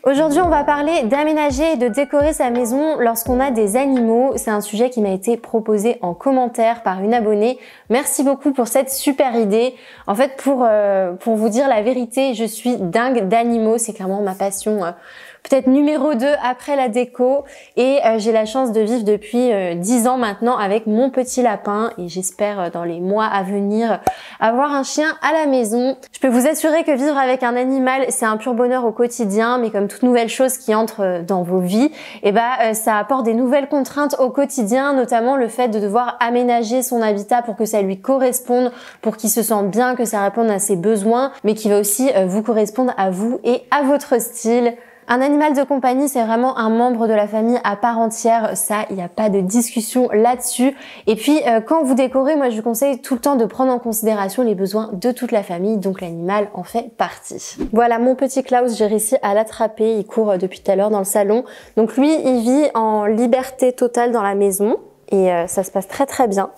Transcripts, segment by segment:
Aujourd'hui, on va parler d'aménager et de décorer sa maison lorsqu'on a des animaux. C'est un sujet qui m'a été proposé en commentaire par une abonnée. Merci beaucoup pour cette super idée. En fait, pour vous dire la vérité, je suis dingue d'animaux. C'est clairement ma passion peut-être numéro 2 après la déco. Et j'ai la chance de vivre depuis 10 ans maintenant avec mon petit lapin. Et j'espère dans les mois à venir avoir un chien à la maison. Je peux vous assurer que vivre avec un animal, c'est un pur bonheur au quotidien. Mais comme toute nouvelle chose qui entre dans vos vies, ça apporte des nouvelles contraintes au quotidien, notamment le fait de devoir aménager son habitat pour que ça lui corresponde, pour qu'il se sente bien, que ça réponde à ses besoins, mais qui va aussi vous correspondre à vous et à votre style. Un animal de compagnie, c'est vraiment un membre de la famille à part entière. Ça, il n'y a pas de discussion là-dessus. Et puis, quand vous décorez, moi, je vous conseille tout le temps de prendre en considération les besoins de toute la famille. Donc, l'animal en fait partie. Voilà, mon petit Klaus, j'ai réussi à l'attraper. Il court depuis tout à l'heure dans le salon. Donc, lui, il vit en liberté totale dans la maison. Et ça se passe très très bien.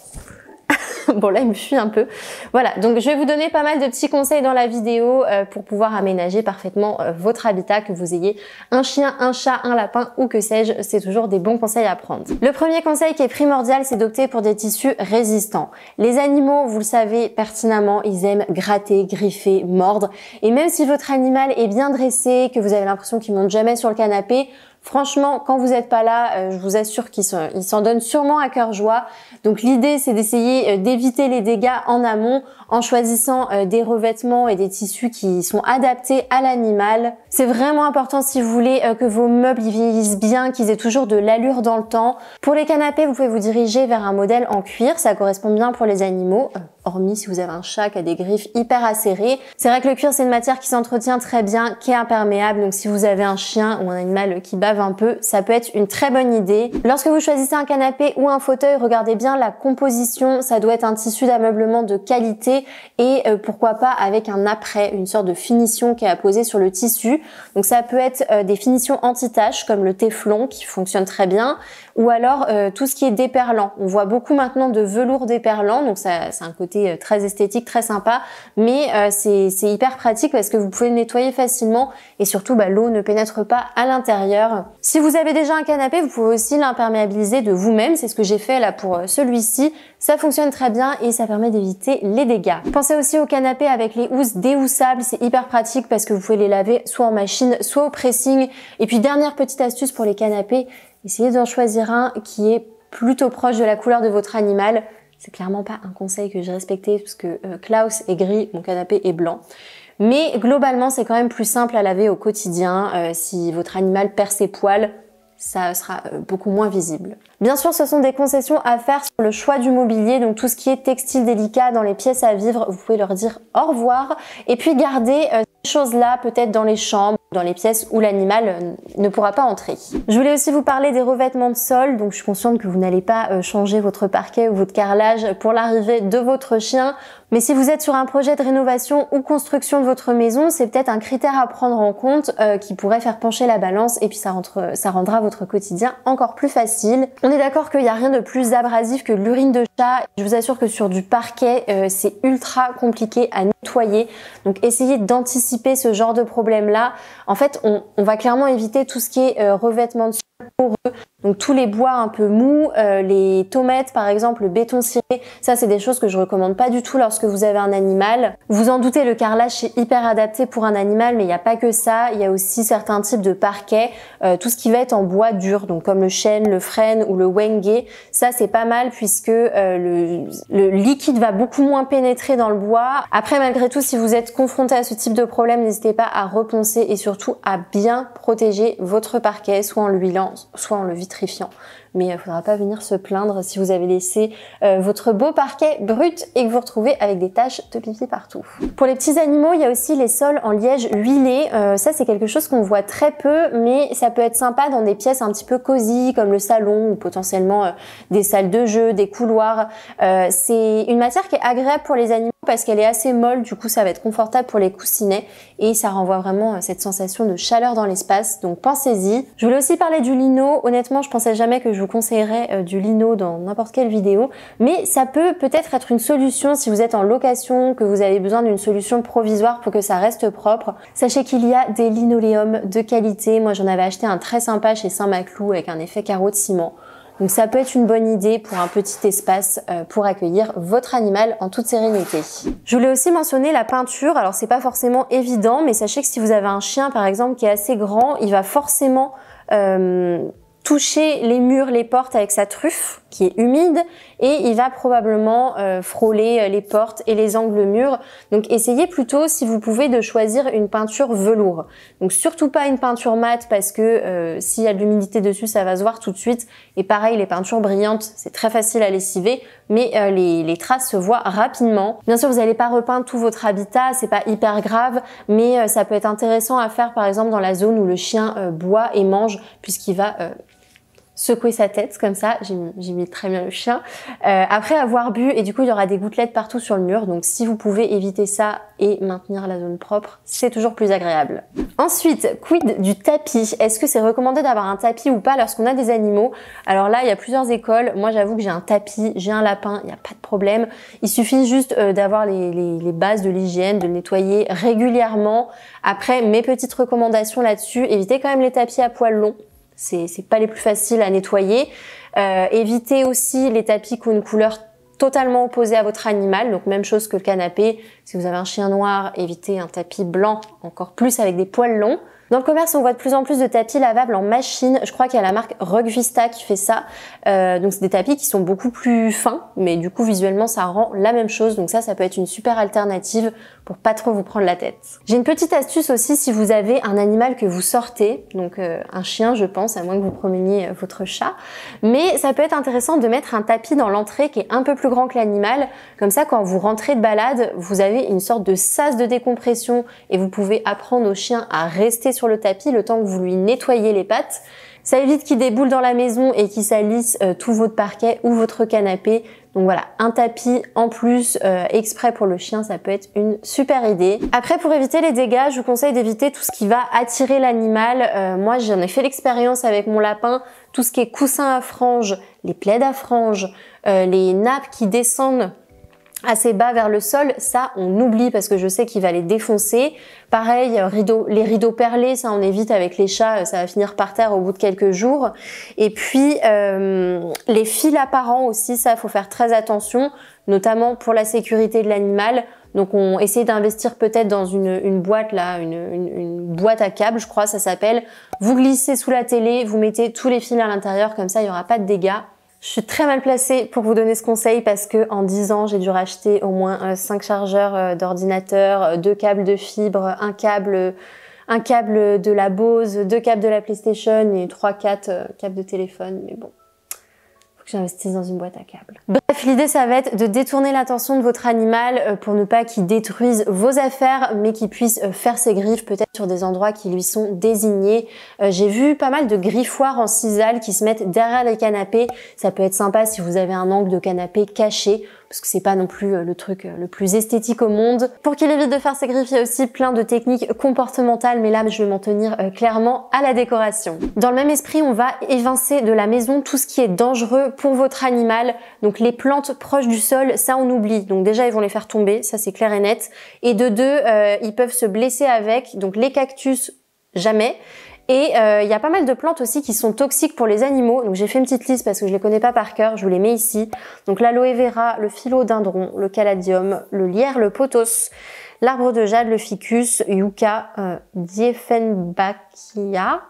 Bon là il me fuit un peu. Voilà, donc je vais vous donner pas mal de petits conseils dans la vidéo pour pouvoir aménager parfaitement votre habitat, que vous ayez un chien, un chat, un lapin ou que sais-je, c'est toujours des bons conseils à prendre. Le premier conseil qui est primordial, c'est d'opter pour des tissus résistants. Les animaux, vous le savez pertinemment, ils aiment gratter, griffer, mordre, et même si votre animal est bien dressé, que vous avez l'impression qu'il monte jamais sur le canapé, franchement, quand vous n'êtes pas là, je vous assure qu'il s'en donne sûrement à cœur joie. Donc l'idée, c'est d'essayer d'éviter les dégâts en amont en choisissant des revêtements et des tissus qui sont adaptés à l'animal. C'est vraiment important si vous voulez que vos meubles y vieillissent bien, qu'ils aient toujours de l'allure dans le temps. Pour les canapés, vous pouvez vous diriger vers un modèle en cuir, ça correspond bien pour les animaux, hormis si vous avez un chat qui a des griffes hyper acérées. C'est vrai que le cuir, c'est une matière qui s'entretient très bien, qui est imperméable, donc si vous avez un chien ou un animal qui bave un peu, ça peut être une très bonne idée. Lorsque vous choisissez un canapé ou un fauteuil, regardez bien la composition, ça doit être un tissu d'ameublement de qualité et pourquoi pas avec un après, une sorte de finition qui est apposée sur le tissu. Donc ça peut être des finitions anti-taches comme le téflon qui fonctionne très bien, ou alors tout ce qui est déperlant. On voit beaucoup maintenant de velours déperlant, donc ça c'est un côté très esthétique, très sympa, mais c'est hyper pratique parce que vous pouvez le nettoyer facilement et surtout l'eau ne pénètre pas à l'intérieur. Si vous avez déjà un canapé, vous pouvez aussi l'imperméabiliser de vous-même, c'est ce que j'ai fait là pour celui-ci. Ça fonctionne très bien et ça permet d'éviter les dégâts. Pensez aussi au canapé avec les housses déhoussables, c'est hyper pratique parce que vous pouvez les laver soit en machine, soit au pressing. Et puis dernière petite astuce pour les canapés, essayez d'en choisir un qui est plutôt proche de la couleur de votre animal. C'est clairement pas un conseil que j'ai respecté parce que Klaus est gris, mon canapé est blanc. Mais globalement, c'est quand même plus simple à laver au quotidien. Si votre animal perd ses poils, ça sera beaucoup moins visible. Bien sûr, ce sont des concessions à faire sur le choix du mobilier, donc tout ce qui est textile délicat dans les pièces à vivre, vous pouvez leur dire au revoir et puis garder ces choses-là peut-être dans les chambres, dans les pièces où l'animal ne pourra pas entrer. Je voulais aussi vous parler des revêtements de sol, donc je suis consciente que vous n'allez pas changer votre parquet ou votre carrelage pour l'arrivée de votre chien, mais si vous êtes sur un projet de rénovation ou construction de votre maison, c'est peut-être un critère à prendre en compte qui pourrait faire pencher la balance et puis ça rendra votre quotidien encore plus facile. On est d'accord qu'il n'y a rien de plus abrasif que l'urine de chat. Je vous assure que sur du parquet, c'est ultra compliqué à nettoyer. Donc essayez d'anticiper ce genre de problème-là. En fait, on va clairement éviter tout ce qui est revêtement de sol poreux. Donc tous les bois un peu mous, les tomates par exemple, le béton ciré, ça c'est des choses que je recommande pas du tout lorsque vous avez un animal. Vous en doutez, le carrelage c'est hyper adapté pour un animal, mais il n'y a pas que ça, il y a aussi certains types de parquets, tout ce qui va être en bois dur, donc comme le chêne, le frêne ou le wenge, ça c'est pas mal puisque le liquide va beaucoup moins pénétrer dans le bois. Après malgré tout, si vous êtes confronté à ce type de problème, n'hésitez pas à reponcer et surtout à bien protéger votre parquet, soit en l'huilant, soit en le vitrifiant. Mais il ne faudra pas venir se plaindre si vous avez laissé votre beau parquet brut et que vous retrouvez avec des taches de pipi partout. Pour les petits animaux, il y a aussi les sols en liège huilé. Ça, c'est quelque chose qu'on voit très peu, mais ça peut être sympa dans des pièces un petit peu cosy, comme le salon ou potentiellement des salles de jeu, des couloirs. C'est une matière qui est agréable pour les animaux parce qu'elle est assez molle, du coup ça va être confortable pour les coussinets et ça renvoie vraiment cette sensation de chaleur dans l'espace, donc pensez-y. Je voulais aussi parler du lino. Honnêtement, je pensais jamais que je vous conseillerais du lino dans n'importe quelle vidéo, mais ça peut peut-être être une solution si vous êtes en location, que vous avez besoin d'une solution provisoire pour que ça reste propre. Sachez qu'il y a des linoléums de qualité. Moi, j'en avais acheté un très sympa chez Saint-Maclou avec un effet carreau de ciment. Donc ça peut être une bonne idée pour un petit espace pour accueillir votre animal en toute sérénité. Je voulais aussi mentionner la peinture. Alors c'est pas forcément évident, mais sachez que si vous avez un chien par exemple qui est assez grand, il va forcément toucher les murs, les portes avec sa truffe qui est humide et il va probablement frôler les portes et les angles murs. Donc essayez plutôt, si vous pouvez, de choisir une peinture velours. Donc surtout pas une peinture mate parce que s'il y a de l'humidité dessus, ça va se voir tout de suite. Et pareil, les peintures brillantes, c'est très facile à lessiver, mais les traces se voient rapidement. Bien sûr, vous n'allez pas repeindre tout votre habitat, c'est pas hyper grave, mais ça peut être intéressant à faire par exemple dans la zone où le chien boit et mange, puisqu'il va secouer sa tête comme ça, j'imite très bien le chien, après avoir bu, et du coup il y aura des gouttelettes partout sur le mur, donc si vous pouvez éviter ça et maintenir la zone propre, c'est toujours plus agréable. Ensuite, quid du tapis? Est-ce que c'est recommandé d'avoir un tapis ou pas lorsqu'on a des animaux? Alors là, il y a plusieurs écoles. Moi j'avoue que j'ai un tapis, j'ai un lapin, il n'y a pas de problème. Il suffit juste d'avoir les bases de l'hygiène, de le nettoyer régulièrement. Après, mes petites recommandations là-dessus, évitez quand même les tapis à poils longs. C'est pas les plus faciles à nettoyer. Évitez aussi les tapis qui ont une couleur totalement opposée à votre animal, donc même chose que le canapé. Si vous avez un chien noir, évitez un tapis blanc, encore plus avec des poils longs. Dans le commerce, on voit de plus en plus de tapis lavables en machine. Je crois qu'il y a la marque Rugvista qui fait ça. Donc c'est des tapis qui sont beaucoup plus fins, mais du coup visuellement ça rend la même chose. Donc ça peut être une super alternative pour pas trop vous prendre la tête. J'ai une petite astuce aussi si vous avez un animal que vous sortez, donc un chien je pense, à moins que vous promeniez votre chat. Mais ça peut être intéressant de mettre un tapis dans l'entrée qui est un peu plus grand que l'animal. Comme ça, quand vous rentrez de balade, vous avez une sorte de sas de décompression et vous pouvez apprendre au chien à rester sur le tapis le temps que vous lui nettoyez les pattes. Ça évite qu'il déboule dans la maison et qu'il salisse tout votre parquet ou votre canapé. Donc voilà, un tapis en plus exprès pour le chien, ça peut être une super idée. Après, pour éviter les dégâts, je vous conseille d'éviter tout ce qui va attirer l'animal. Moi, j'en ai fait l'expérience avec mon lapin. Tout ce qui est coussin à franges, les plaids à franges, les nappes qui descendent assez bas vers le sol, ça on oublie parce que je sais qu'il va les défoncer. Pareil, les rideaux perlés, ça on évite avec les chats, ça va finir par terre au bout de quelques jours. Et puis les fils apparents aussi, ça faut faire très attention, notamment pour la sécurité de l'animal. Donc on essaie d'investir peut-être dans une boîte là, une boîte à câbles, je crois ça s'appelle. Vous glissez sous la télé, vous mettez tous les fils à l'intérieur, comme ça il n'y aura pas de dégâts. Je suis très mal placée pour vous donner ce conseil parce que en 10 ans, j'ai dû racheter au moins 5 chargeurs d'ordinateur, 2 câbles de fibre, un câble de la Bose, 2 câbles de la PlayStation et 3-4 câbles de téléphone. Mais bon, faut que j'investisse dans une boîte à câbles. Bref, l'idée, ça va être de détourner l'attention de votre animal pour ne pas qu'il détruise vos affaires, mais qu'il puisse faire ses griffes peut-être sur des endroits qui lui sont désignés. J'ai vu pas mal de griffoirs en sisal qui se mettent derrière les canapés. Ça peut être sympa si vous avez un angle de canapé caché, parce que c'est pas non plus le truc le plus esthétique au monde. Pour qu'il évite de faire ses griffes, il y a aussi plein de techniques comportementales, mais là je vais m'en tenir clairement à la décoration. Dans le même esprit, on va évincer de la maison tout ce qui est dangereux pour votre animal. Donc les plantes proches du sol, ça on oublie. Donc déjà ils vont les faire tomber, ça c'est clair et net. Et de deux, ils peuvent se blesser avec. Donc les cactus, jamais. Et il y a pas mal de plantes aussi qui sont toxiques pour les animaux. Donc j'ai fait une petite liste parce que je les connais pas par cœur, je vous les mets ici. Donc l'aloe vera, le philodendron, le caladium, le lierre, le pothos, l'arbre de jade, le ficus, yucca, dieffenbachia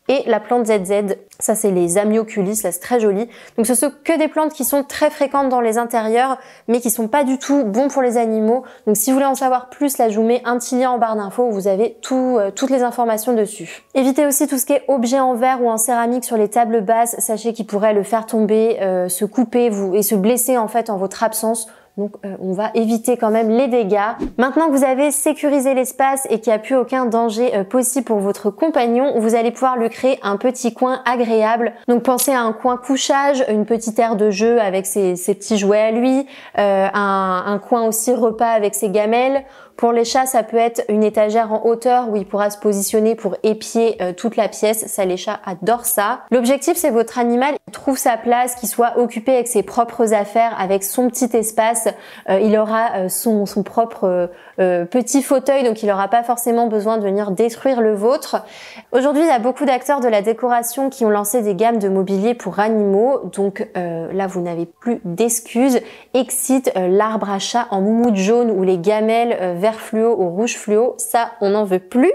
et la plante ZZ. Ça c'est les amioculis, là c'est très joli. Donc ce sont que des plantes qui sont très fréquentes dans les intérieurs, mais qui sont pas du tout bons pour les animaux. Donc si vous voulez en savoir plus, là je vous mets un petit lien en barre d'infos où vous avez toutes les informations dessus. Évitez aussi tout ce qui est objet en verre ou en céramique sur les tables basses. Sachez qu'il pourrait le faire tomber, se couper et se blesser en fait en votre absence. Donc on va éviter quand même les dégâts. Maintenant que vous avez sécurisé l'espace et qu'il n'y a plus aucun danger possible pour votre compagnon, vous allez pouvoir lui créer un petit coin agréable. Donc pensez à un coin couchage, une petite aire de jeu avec ses petits jouets à lui, un coin aussi repas avec ses gamelles. Pour les chats, ça peut être une étagère en hauteur où il pourra se positionner pour épier toute la pièce. Ça, les chats adorent ça. L'objectif, c'est votre animal trouve sa place, qu'il soit occupé avec ses propres affaires, avec son petit espace. Il aura son propre petit fauteuil, donc il n'aura pas forcément besoin de venir détruire le vôtre. Aujourd'hui, il y a beaucoup d'acteurs de la décoration qui ont lancé des gammes de mobilier pour animaux, donc là vous n'avez plus d'excuses. Excite l'arbre à chat en moumoute jaune ou les gamelles vert fluo ou rouge fluo, ça on n'en veut plus.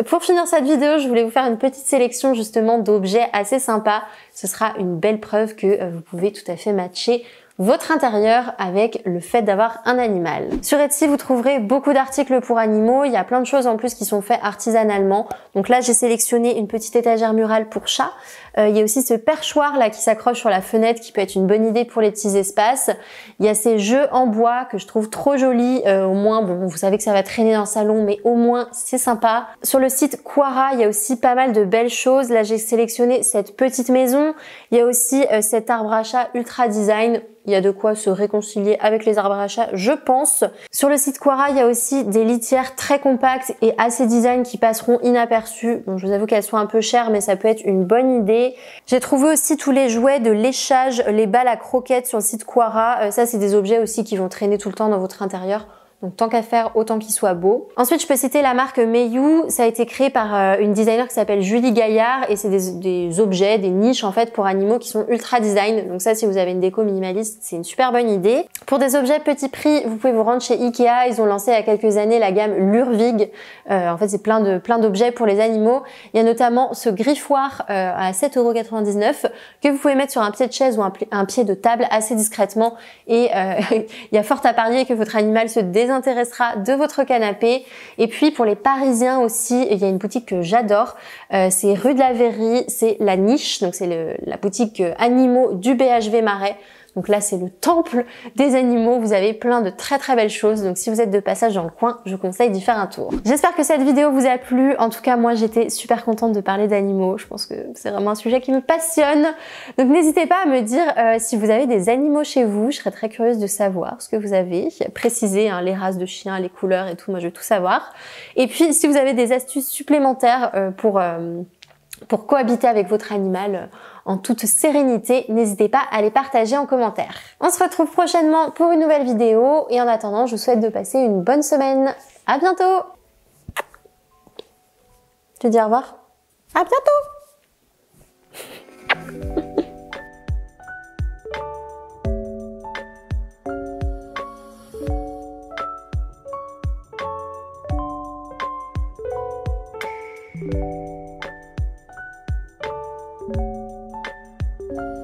Pour finir cette vidéo, je voulais vous faire une petite sélection justement d'objets assez sympas. Ce sera une belle preuve que vous pouvez tout à fait matcher votre intérieur avec le fait d'avoir un animal. Sur Etsy, vous trouverez beaucoup d'articles pour animaux. Il y a plein de choses en plus qui sont faits artisanalement. Donc là, j'ai sélectionné une petite étagère murale pour chat. Il y a aussi ce perchoir là qui s'accroche sur la fenêtre qui peut être une bonne idée pour les petits espaces. Il y a ces jeux en bois que je trouve trop jolis. Au moins, bon, vous savez que ça va traîner dans le salon, mais au moins c'est sympa. Sur le site Quora, il y a aussi pas mal de belles choses. Là, j'ai sélectionné cette petite maison. Il y a aussi cet arbre à chat ultra design. Il y a de quoi se réconcilier avec les arbres à chat, je pense. Sur le site Quora, il y a aussi des litières très compactes et assez design qui passeront inaperçues. Donc je vous avoue qu'elles sont un peu chères, mais ça peut être une bonne idée. J'ai trouvé aussi tous les jouets de léchage, les balles à croquettes sur le site Quora. Ça, c'est des objets aussi qui vont traîner tout le temps dans votre intérieur. Donc tant qu'à faire, autant qu'il soit beau. Ensuite, je peux citer la marque Meiyu. Ça a été créé par une designer qui s'appelle Julie Gaillard et c'est des objets, des niches en fait pour animaux qui sont ultra design. Donc ça, si vous avez une déco minimaliste, c'est une super bonne idée. Pour des objets petit prix, vous pouvez vous rendre chez Ikea. Ils ont lancé il y a quelques années la gamme Lurvig. En fait, c'est plein d'objets pour les animaux. Il y a notamment ce griffoir à 7,99 € que vous pouvez mettre sur un pied de chaise ou un pied de table assez discrètement. Et il y a fort à parier que votre animal se désintéressera de votre canapé. Et puis pour les Parisiens aussi, il y a une boutique que j'adore. C'est rue de la Verrerie, c'est La Niche. Donc c'est la boutique animaux du BHV Marais. Donc là, c'est le temple des animaux. Vous avez plein de très très belles choses. Donc si vous êtes de passage dans le coin, je vous conseille d'y faire un tour. J'espère que cette vidéo vous a plu. En tout cas, moi, j'étais super contente de parler d'animaux. Je pense que c'est vraiment un sujet qui me passionne. Donc n'hésitez pas à me dire si vous avez des animaux chez vous. Je serais très curieuse de savoir ce que vous avez. Précisez les races de chiens, les couleurs et tout. Moi, je veux tout savoir. Et puis, si vous avez des astuces supplémentaires pour cohabiter avec votre animal en toute sérénité, n'hésitez pas à les partager en commentaire. On se retrouve prochainement pour une nouvelle vidéo et en attendant, je vous souhaite de passer une bonne semaine. À bientôt! Tu dis au revoir? À bientôt!